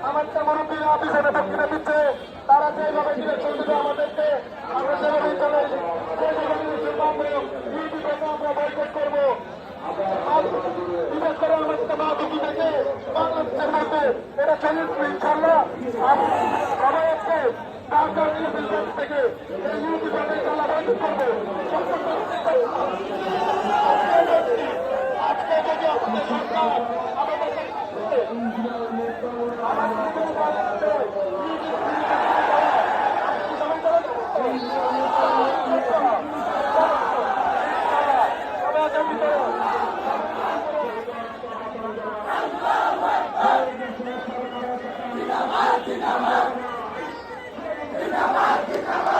আমাদের মুরব্বীরা পিছনে বক্তৃতা দিচ্ছে, তারা যেভাবে ডিরেকশন দেবে আমাদেরকে, আমরা যেভাবে চলে আমরা বয়কট করবো। বিশেষ করে আমাদের মা দুটি থেকে বাংলাদেশের মধ্যে এটা চল্লিশ ইনশাল্লাহ সবাই আজকে ঢাকার থেকে এই ইউপি বাংলাদেশ আমরা বয়কট করবো। আজকে যদি আমাদের সরকার জিন্দাবাদ